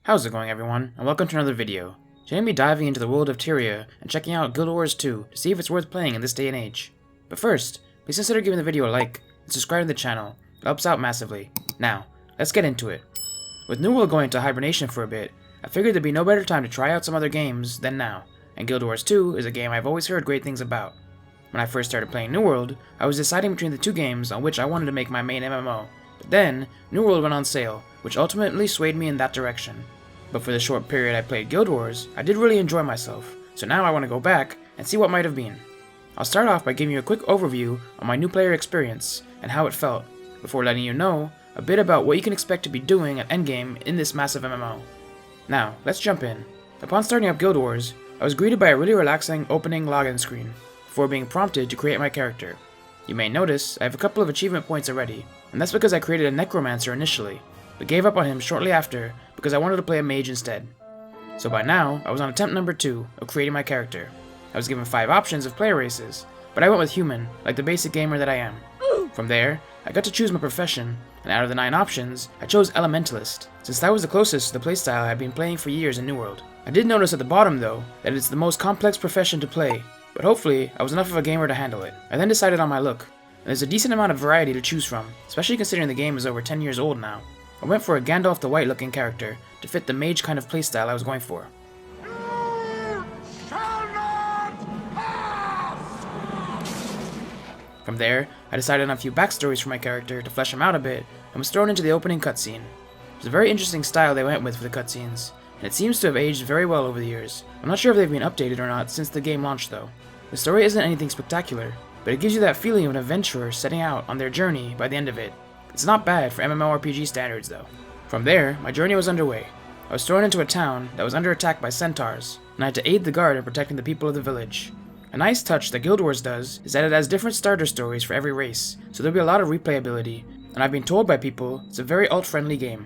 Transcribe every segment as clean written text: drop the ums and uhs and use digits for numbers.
How's it going, everyone, and welcome to another video. Today I'm going to be diving into the world of Tyria and checking out Guild Wars 2 to see if it's worth playing in this day and age. But first, please consider giving the video a like and subscribing to the channel. It helps out massively. Now, let's get into it. With New World going into hibernation for a bit, I figured there'd be no better time to try out some other games than now, and Guild Wars 2 is a game I've always heard great things about. When I first started playing New World, I was deciding between the two games on which I wanted to make my main MMO, but then New World went on sale, which ultimately swayed me in that direction. But for the short period I played Guild Wars, I did really enjoy myself, so now I want to go back and see what might have been. I'll start off by giving you a quick overview of my new player experience and how it felt, before letting you know a bit about what you can expect to be doing at endgame in this massive MMO. Now, let's jump in. Upon starting up Guild Wars, I was greeted by a really relaxing opening login screen, before being prompted to create my character. You may notice I have a couple of achievement points already, and that's because I created a necromancer initially, but gave up on him shortly after because I wanted to play a mage instead. So by now, I was on attempt number 2 of creating my character. I was given 5 options of player races, but I went with human, like the basic gamer that I am. From there, I got to choose my profession, and out of the 9 options, I chose Elementalist, since that was the closest to the playstyle I had been playing for years in New World. I did notice at the bottom though, that it's the most complex profession to play, but hopefully I was enough of a gamer to handle it. I then decided on my look, and there's a decent amount of variety to choose from, especially considering the game is over 10 years old now. I went for a Gandalf the White looking character to fit the mage kind of playstyle I was going for. From there, I decided on a few backstories for my character to flesh him out a bit, and was thrown into the opening cutscene. It was a very interesting style they went with for the cutscenes, and it seems to have aged very well over the years. I'm not sure if they've been updated or not since the game launched though. The story isn't anything spectacular, but it gives you that feeling of an adventurer setting out on their journey by the end of it. It's not bad for MMORPG standards though. From there, my journey was underway. I was thrown into a town that was under attack by centaurs, and I had to aid the guard in protecting the people of the village. A nice touch that Guild Wars does is that it has different starter stories for every race, so there'll be a lot of replayability, and I've been told by people it's a very alt-friendly game.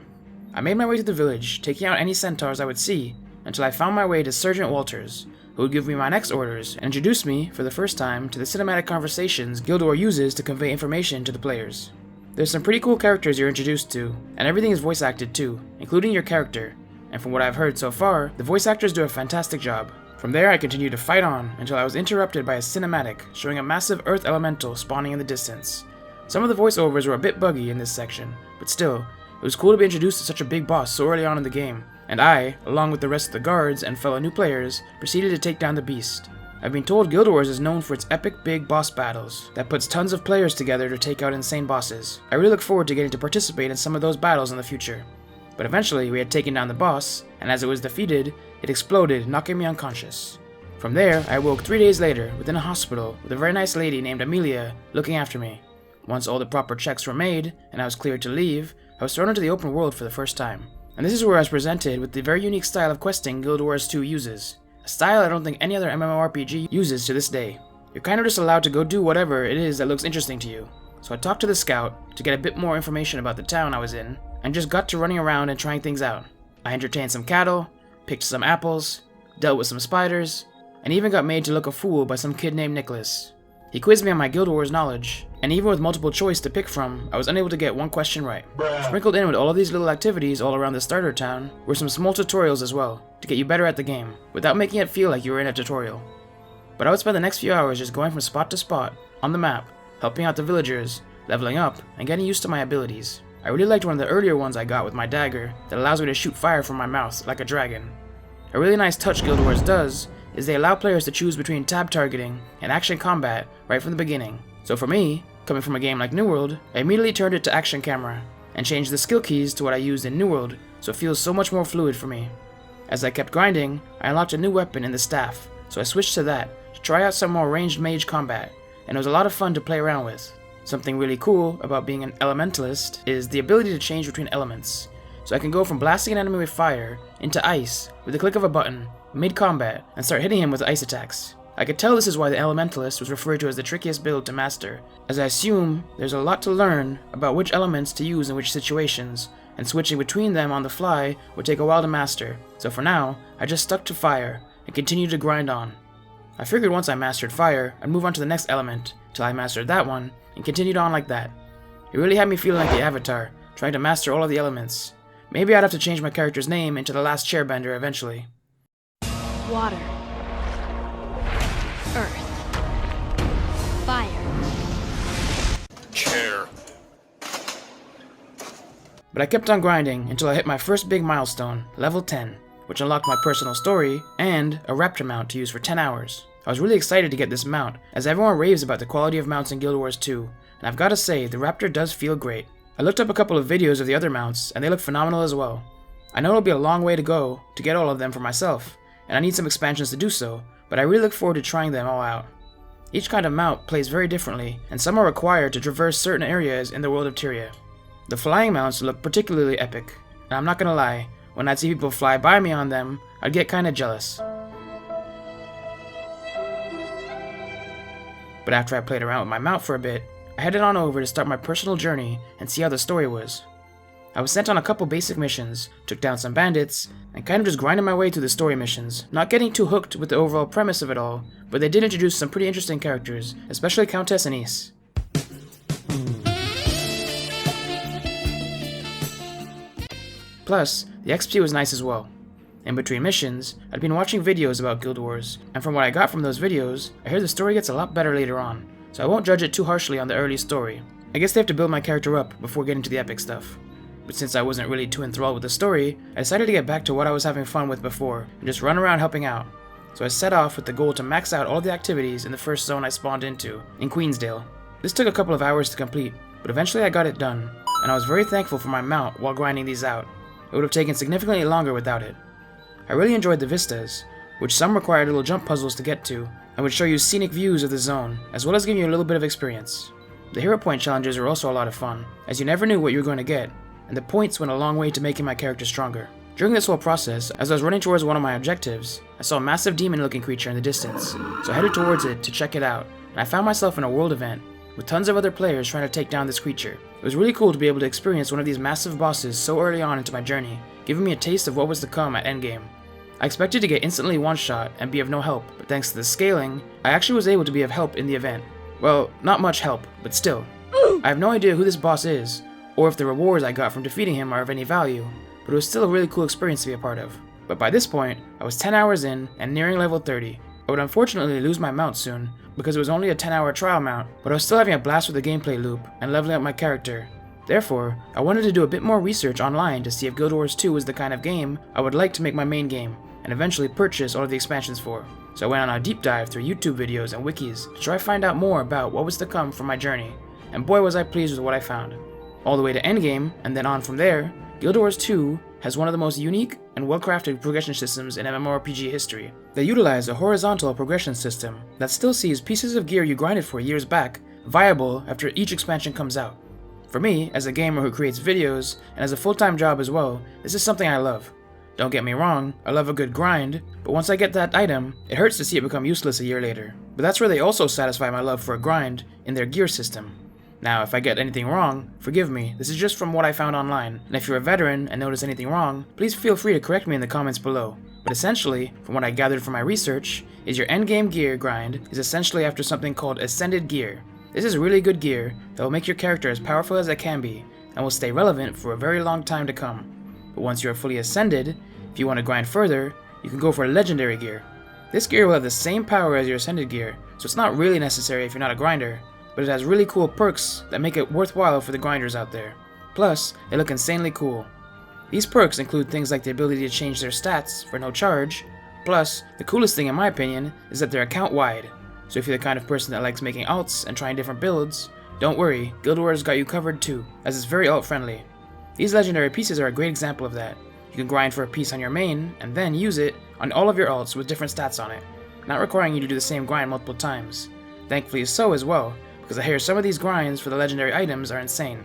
I made my way to the village, taking out any centaurs I would see, until I found my way to Sergeant Walters, who would give me my next orders and introduce me, for the first time, to the cinematic conversations Guild Wars uses to convey information to the players. There's some pretty cool characters you're introduced to, and everything is voice acted too, including your character, and from what I've heard so far, the voice actors do a fantastic job. From there I continued to fight on until I was interrupted by a cinematic showing a massive earth elemental spawning in the distance. Some of the voiceovers were a bit buggy in this section, but still, it was cool to be introduced to such a big boss so early on in the game, and I, along with the rest of the guards and fellow new players, proceeded to take down the beast. I've been told Guild Wars is known for its epic big boss battles that puts tons of players together to take out insane bosses. I really look forward to getting to participate in some of those battles in the future. But eventually we had taken down the boss, and as it was defeated, it exploded, knocking me unconscious. From there, I awoke 3 days later within a hospital with a very nice lady named Amelia looking after me. Once all the proper checks were made, and I was cleared to leave, I was thrown into the open world for the first time. And this is where I was presented with the very unique style of questing Guild Wars 2 uses. A style I don't think any other MMORPG uses to this day. You're kind of just allowed to go do whatever it is that looks interesting to you. So I talked to the scout to get a bit more information about the town I was in, and just got to running around and trying things out. I entertained some cattle, picked some apples, dealt with some spiders, and even got made to look a fool by some kid named Nicholas. He quizzed me on my Guild Wars knowledge, and even with multiple choice to pick from, I was unable to get one question right. Sprinkled in with all of these little activities all around the starter town were some small tutorials as well, to get you better at the game, without making it feel like you were in a tutorial. But I would spend the next few hours just going from spot to spot, on the map, helping out the villagers, leveling up, and getting used to my abilities. I really liked one of the earlier ones I got with my dagger that allows me to shoot fire from my mouth like a dragon. A really nice touch Guild Wars does is they allow players to choose between tab targeting and action combat right from the beginning. So for me, coming from a game like New World, I immediately turned it to action camera and changed the skill keys to what I used in New World, so it feels so much more fluid for me. As I kept grinding, I unlocked a new weapon in the staff, so I switched to that to try out some more ranged mage combat, and it was a lot of fun to play around with. Something really cool about being an elementalist is the ability to change between elements, so I can go from blasting an enemy with fire into ice with the click of a button mid-combat and start hitting him with ice attacks. I could tell this is why the Elementalist was referred to as the trickiest build to master, as I assume there's a lot to learn about which elements to use in which situations, and switching between them on the fly would take a while to master, so for now, I just stuck to fire and continued to grind on. I figured once I mastered fire, I'd move on to the next element, till I mastered that one, and continued on like that. It really had me feeling like the Avatar, trying to master all of the elements, Maybe I'd have to change my character's name into the last chairbender eventually. Water. Earth. Fire. Chair. But I kept on grinding until I hit my first big milestone, level 10, which unlocked my personal story and a raptor mount to use for 10 hours. I was really excited to get this mount, as everyone raves about the quality of mounts in Guild Wars 2, and I've gotta say, the raptor does feel great. I looked up a couple of videos of the other mounts, and they look phenomenal as well. I know it'll be a long way to go to get all of them for myself, and I need some expansions to do so, but I really look forward to trying them all out. Each kind of mount plays very differently, and some are required to traverse certain areas in the world of Tyria. The flying mounts look particularly epic, and I'm not gonna lie, when I'd see people fly by me on them, I'd get kinda jealous. But after I played around with my mount for a bit, I headed on over to start my personal journey and see how the story was. I was sent on a couple basic missions, took down some bandits, and kind of just grinded my way through the story missions, not getting too hooked with the overall premise of it all, but they did introduce some pretty interesting characters, especially Countess Anise. Plus, the XP was nice as well. In between missions, I'd been watching videos about Guild Wars, and from what I got from those videos, I hear the story gets a lot better later on, so I won't judge it too harshly on the early story. I guess they have to build my character up before getting to the epic stuff. But since I wasn't really too enthralled with the story, I decided to get back to what I was having fun with before, and just run around helping out. So I set off with the goal to max out all the activities in the first zone I spawned into, in Queensdale. This took a couple of hours to complete, but eventually I got it done, and I was very thankful for my mount while grinding these out. It would have taken significantly longer without it. I really enjoyed the vistas, which some required little jump puzzles to get to, and would show you scenic views of the zone, as well as give you a little bit of experience. The hero point challenges were also a lot of fun, as you never knew what you were going to get, and the points went a long way to making my character stronger. During this whole process, as I was running towards one of my objectives, I saw a massive demon-looking creature in the distance, so I headed towards it to check it out, and I found myself in a world event, with tons of other players trying to take down this creature. It was really cool to be able to experience one of these massive bosses so early on into my journey, giving me a taste of what was to come at endgame. I expected to get instantly one-shot and be of no help, but thanks to the scaling, I actually was able to be of help in the event. Well, not much help, but still. I have no idea who this boss is, or if the rewards I got from defeating him are of any value, but it was still a really cool experience to be a part of. But by this point, I was 10 hours in and nearing level 30. I would unfortunately lose my mount soon, because it was only a 10-hour trial mount, but I was still having a blast with the gameplay loop and leveling up my character. Therefore, I wanted to do a bit more research online to see if Guild Wars 2 was the kind of game I would like to make my main game, and eventually purchase all of the expansions for. So I went on a deep dive through YouTube videos and wikis to try to find out more about what was to come from my journey, and boy was I pleased with what I found. All the way to endgame, and then on from there, Guild Wars 2 has one of the most unique and well-crafted progression systems in MMORPG history. They utilize a horizontal progression system that still sees pieces of gear you grinded for years back viable after each expansion comes out. For me, as a gamer who creates videos, and as a full-time job as well, this is something I love. Don't get me wrong, I love a good grind, but once I get that item, it hurts to see it become useless a year later. But that's where they also satisfy my love for a grind in their gear system. Now, if I get anything wrong, forgive me, this is just from what I found online, and if you're a veteran and notice anything wrong, please feel free to correct me in the comments below. But essentially, from what I gathered from my research, is your endgame gear grind is essentially after something called Ascended Gear. This is really good gear that will make your character as powerful as it can be, and will stay relevant for a very long time to come. But once you are fully ascended, if you want to grind further, you can go for legendary gear. This gear will have the same power as your ascended gear, so it's not really necessary if you're not a grinder, but it has really cool perks that make it worthwhile for the grinders out there. Plus, they look insanely cool. These perks include things like the ability to change their stats for no charge, plus, the coolest thing in my opinion is that they're account wide. So if you're the kind of person that likes making alts and trying different builds, don't worry, Guild Wars got you covered too, as it's very alt friendly. These legendary pieces are a great example of that. You can grind for a piece on your main, and then use it on all of your alts with different stats on it, not requiring you to do the same grind multiple times. Thankfully so as well, because I hear some of these grinds for the legendary items are insane.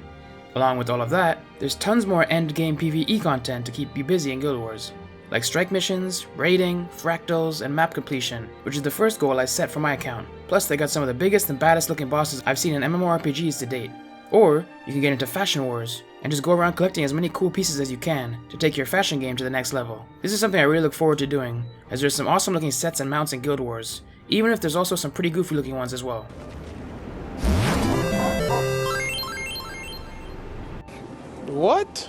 Along with all of that, there's tons more end game PVE content to keep you busy in Guild Wars, like strike missions, raiding, fractals, and map completion, which is the first goal I set for my account. Plus they got some of the biggest and baddest looking bosses I've seen in MMORPGs to date. Or, you can get into fashion wars, and just go around collecting as many cool pieces as you can to take your fashion game to the next level. This is something I really look forward to doing, as there's some awesome looking sets and mounts in Guild Wars, even if there's also some pretty goofy looking ones as well. What?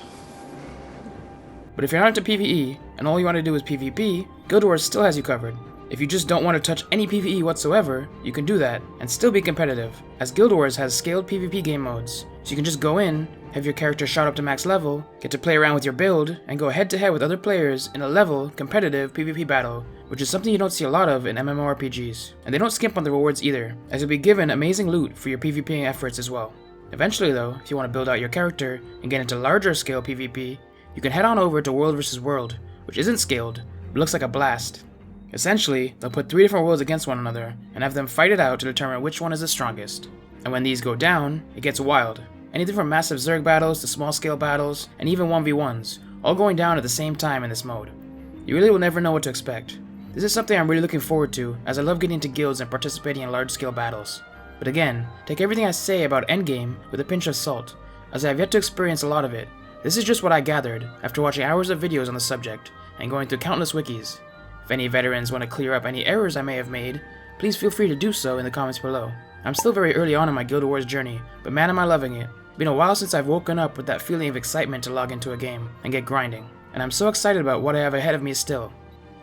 But if you're not into PvE, and all you want to do is PvP, Guild Wars still has you covered. If you just don't want to touch any PvE whatsoever, you can do that, and still be competitive, as Guild Wars has scaled PvP game modes, so you can just go in, have your character shot up to max level, get to play around with your build, and go head to head with other players in a level, competitive PvP battle, which is something you don't see a lot of in MMORPGs. And they don't skimp on the rewards either, as you'll be given amazing loot for your PvPing efforts as well. Eventually though, if you want to build out your character and get into larger scale PvP, you can head on over to World vs. World, which isn't scaled, but looks like a blast. Essentially, they'll put 3 different worlds against one another, and have them fight it out to determine which one is the strongest. And when these go down, it gets wild. Anything from massive Zerg battles to small scale battles, and even 1v1s, all going down at the same time in this mode. You really will never know what to expect. This is something I'm really looking forward to, as I love getting into guilds and participating in large scale battles. But again, take everything I say about endgame with a pinch of salt, as I have yet to experience a lot of it. This is just what I gathered after watching hours of videos on the subject, and going through countless wikis. If any veterans want to clear up any errors I may have made, please feel free to do so in the comments below. I'm still very early on in my Guild Wars journey, but man am I loving it. It's been a while since I've woken up with that feeling of excitement to log into a game and get grinding, and I'm so excited about what I have ahead of me still.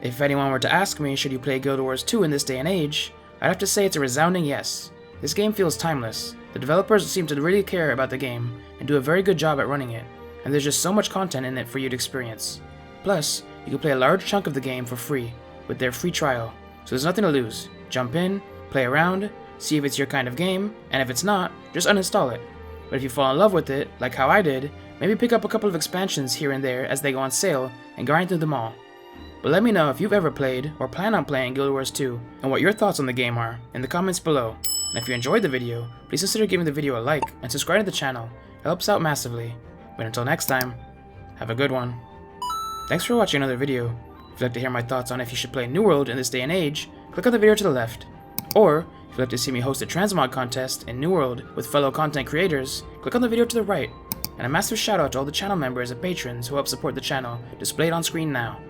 If anyone were to ask me should you play Guild Wars 2 in this day and age, I'd have to say it's a resounding yes. This game feels timeless. The developers seem to really care about the game and do a very good job at running it, and there's just so much content in it for you to experience. Plus, you can play a large chunk of the game for free with their free trial, so there's nothing to lose. Jump in, play around, see if it's your kind of game, and if it's not, just uninstall it. But if you fall in love with it, like how I did, maybe pick up a couple of expansions here and there as they go on sale and grind through them all. But let me know if you've ever played or plan on playing Guild Wars 2 and what your thoughts on the game are in the comments below. And if you enjoyed the video, please consider giving the video a like and subscribe to the channel. It helps out massively. But until next time, have a good one. Thanks for watching another video. If you'd like to hear my thoughts on if you should play New World in this day and age, click on the video to the left. Or, if you'd like to see me host a transmog contest in New World with fellow content creators, click on the video to the right. And a massive shout out to all the channel members and patrons who help support the channel, displayed on screen now.